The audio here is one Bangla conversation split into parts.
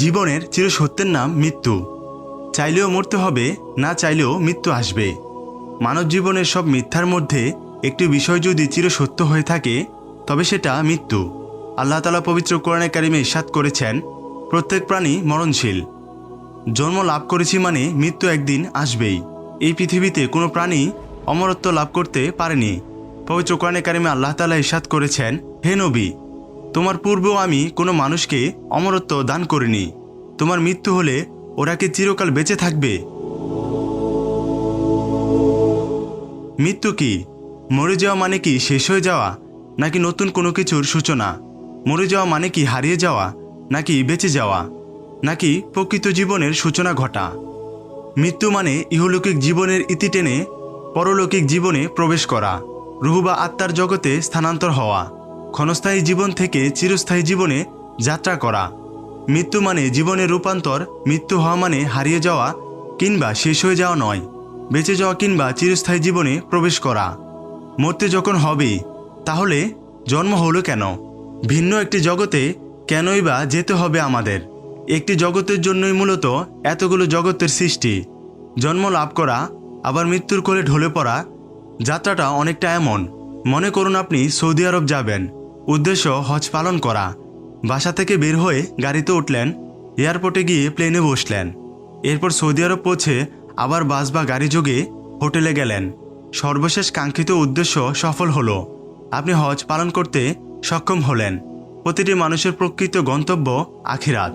জীবনের চিরসত্যের নাম মৃত্যু। চাইলেও মরতে হবে, না চাইলেও মৃত্যু আসবে। মানব জীবনের সব মিথ্যার মধ্যে একটি বিষয় যদি চিরসত্য হয়ে থাকে তবে সেটা মৃত্যু। আল্লাহ তাআলা পবিত্র কোরআনে কারিমে ইরশাদ করেছেন, প্রত্যেক প্রাণী মরণশীল। জন্ম লাভ করেছি মানে মৃত্যু একদিন আসবেই। এই পৃথিবীতে কোনো প্রাণী অমরত্ব লাভ করতে পারেনি। পবিত্র কোরআনে কারিমে আল্লাহ তাআলা ইরশাদ করেছেন, হে নবী, তোমার পূর্বেও আমি কোনো মানুষকে অমরত্ব দান করিনি। তোমার মৃত্যু হলে ওরা কি চিরকাল বেঁচে থাকবে? মৃত্যু কি? মরে যাওয়া মানে কি শেষ হয়ে যাওয়া, নাকি নতুন কোনো কিছুর সূচনা? মরে যাওয়া মানে কি হারিয়ে যাওয়া, নাকি বেঁচে যাওয়া, নাকি প্রকৃত জীবনের সূচনা ঘটা? মৃত্যু মানে ইহলৌকিক জীবনের ইতি টেনে পরলৌকিক জীবনে প্রবেশ করা, রূহ বা আত্মার জগতে স্থানান্তর হওয়া, ক্ষণস্থায়ী জীবন থেকে চিরস্থায়ী জীবনে যাত্রা করা। মৃত্যু মানে জীবনের রূপান্তর। মৃত্যু হওয়া মানে হারিয়ে যাওয়া কিংবা শেষ হয়ে যাওয়া নয়, বেঁচে যাওয়া কিংবা চিরস্থায়ী জীবনে প্রবেশ করা। মরতে যখন হবে তাহলে জন্ম হলো কেন? ভিন্ন একটি জগতে কেনই বা যেতে হবে আমাদের? একটি জগতের জন্যই মূলত এতগুলো জগতের সৃষ্টি। জন্ম লাভ করা আবার মৃত্যুর কোলে ঢলে পড়া, যাত্রাটা অনেকটা এমন, মনে করুন আপনি সৌদি আরব যাবেন, উদ্দেশ্য হজ পালন করা। বাসা থেকে বের হয়ে গাড়িতে উঠলেন, এয়ারপোর্টে গিয়ে প্লেনে বসলেন, এরপর সৌদি আরব পৌঁছে আবার বাস বা গাড়ি যোগে হোটেলে গেলেন। সর্বশেষ কাঙ্ক্ষিত উদ্দেশ্য সফল হলো, আপনি হজ পালন করতে সক্ষম হলেন। প্রতিটি মানুষের প্রকৃত গন্তব্য আখিরাত।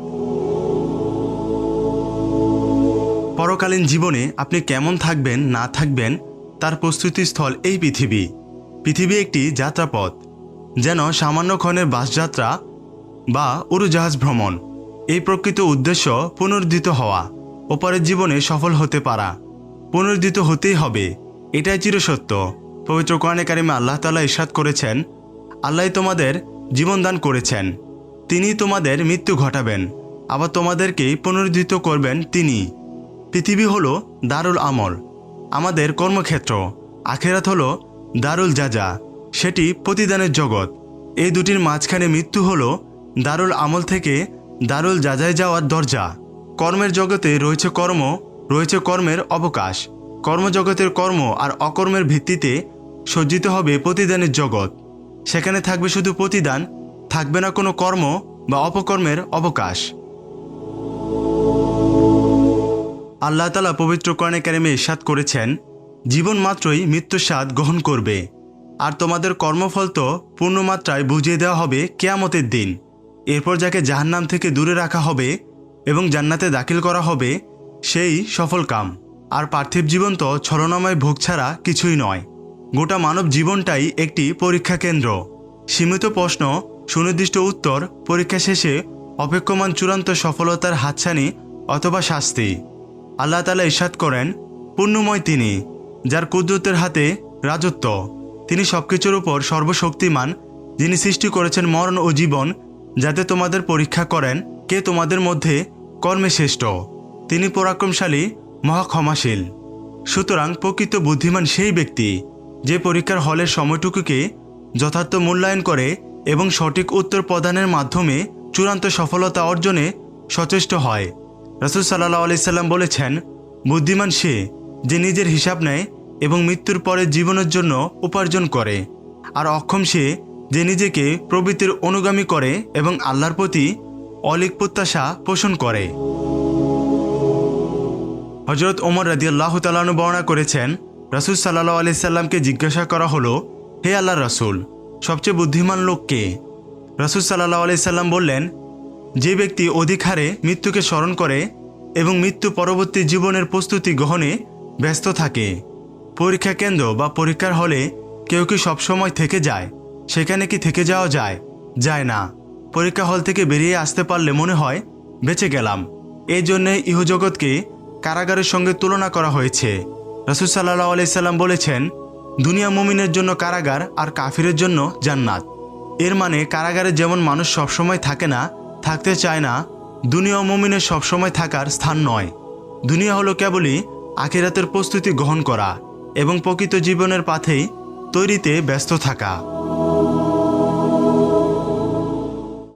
পরকালীন জীবনে আপনি কেমন থাকবেন না থাকবেন তার প্রস্তুতি স্থল এই পৃথিবী। পৃথিবী একটি যাত্রাপথ, যেন সামান্য ক্ষণের বাসযাত্রা বা উড়োজাহাজ ভ্রমণ। এই প্রকৃত উদ্দেশ্য পুনরুদ্ধিত হওয়া, ওপরের জীবনে সফল হতে পারা। পুনরুদ্ধিত হতেই হবে, এটাই চিরসত্য। পবিত্র কোরআনে কারিমে আল্লাহ তাআলা ইরশাদ করেছেন, আল্লাহ তোমাদের জীবন দান করেছেন, তিনি তোমাদের মৃত্যু ঘটাবেন, আবার তোমাদেরকে পুনরুদ্ধিত করবেন তিনি। পৃথিবী হলো দারুল আমল, আমাদের কর্মক্ষেত্র। আখিরাত হলো দারুল জাজা, সেটি প্রতিদানের জগৎ। এই দুটির মাঝখানে মৃত্যু হলো দারুল আমল থেকে দারুল জাজায় যাওয়ার দরজা। কর্মের জগতে রয়েছে কর্ম, রয়েছে কর্মের অবকাশ। কর্মজগতের কর্ম আর অকর্মের ভিত্তিতে সজ্জিত হবে প্রতিদানের জগৎ। সেখানে থাকবে শুধু প্রতিদান, থাকবে না কোনো কর্ম বা অপকর্মের অবকাশ। আল্লাহ তাআলা পবিত্র কোরআনে কারিমে ইরশাদ করেছেন, জীবন মাত্রই মৃত্যুর স্বাদ গ্রহণ করবে, আর তোমাদের কর্মফল তো পূর্ণমাত্রায় বুঝিয়ে দেওয়া হবে কিয়ামতের দিন। এরপর যাকে জাহান্নাম থেকে দূরে রাখা হবে এবং জান্নাতে দাখিল করা হবে, সেই সফল কাম। আর পার্থিব জীবন তো ছলনাময় ভোগ ছাড়া কিছুই নয়। গোটা মানব জীবনটাই একটি পরীক্ষা কেন্দ্র। সীমিত প্রশ্ন, সুনির্দিষ্ট উত্তর, পরীক্ষা শেষে অপেক্ষমান চূড়ান্ত সফলতার হাতছানি অথবা শাস্তি। আল্লাহ তাআলা ইরশাদ করেন, পুণ্যময় তিনি, যার কুদরতের হাতে রাজত্ব। তিনি সবকিছুর উপর সর্বশক্তিমান, যিনি সৃষ্টি করেছেন মরণ ও জীবন, যাতে তোমাদের পরীক্ষা করেন কে তোমাদের মধ্যে কর্মে শ্রেষ্ঠ। তিনি পরাক্রমশালী, মহাক্ষমাশীল। সুতরাং প্রকৃত বুদ্ধিমান সেই ব্যক্তি যে পরীক্ষার হলের সময়টুকুকে যথার্থ মূল্যায়ন করে এবং সঠিক উত্তর প্রদানের মাধ্যমে চূড়ান্ত সফলতা অর্জনে সচেষ্ট হয়। রাসূল সাল্লাল্লাহু আলাইহি সাল্লাম বলেছেন, বুদ্ধিমান সে যে নিজের হিসাব নেয় এবং মৃত্যুর পরে জীবনের জন্য উপার্জন করে, আর অক্ষম সে যে নিজেকে প্রবৃত্তির অনুগামী করে এবং আল্লাহর প্রতি অলিক প্রত্যাশা পোষণ করে। হযরত ওমর রাদিয়াল্লাহু তাআলা আনহু বর্ণনা করেছেন, রাসূল সাল্লাল্লাহু আলাইহি সাল্লামকে জিজ্ঞাসা করা হলো, হে আল্লাহর রাসূল, সবচেয়ে বুদ্ধিমান লোক কে? রাসূল সাল্লাল্লাহু আলাইহি সাল্লাম বললেন, যে ব্যক্তি অধিক হারে মৃত্যুকে স্মরণ করে এবং মৃত্যু পরবর্তী জীবনের প্রস্তুতি গ্রহণে ব্যস্ত থাকে। পরীক্ষা কেন্দ্র বা পরীক্ষার হলে কেউ কি সবসময় থেকে যায়? সেখানে কি থেকে যাওয়া যায়? যায় না। পরীক্ষা হল থেকে বেরিয়ে আসতে পারলে মনে হয় বেঁচে গেলাম। এই জন্যে ইহজগৎকে কারাগারের সঙ্গে তুলনা করা হয়েছে। রাসূল সাল্লাল্লাহু আলাইহি সাল্লাম বলেছেন, দুনিয়া মুমিনের জন্য কারাগার আর কাফিরের জন্য জান্নাত। এর মানে কারাগারে যেমন মানুষ সবসময় থাকে না, থাকতে চায় না, দুনিয়া মুমিনের সবসময় থাকার স্থান নয়। দুনিয়া হলো কেবলই আখিরাতের প্রস্তুতি গ্রহণ করা এবং প্রকৃত জীবনের পথেই তৈরিতে ব্যস্ত থাকা।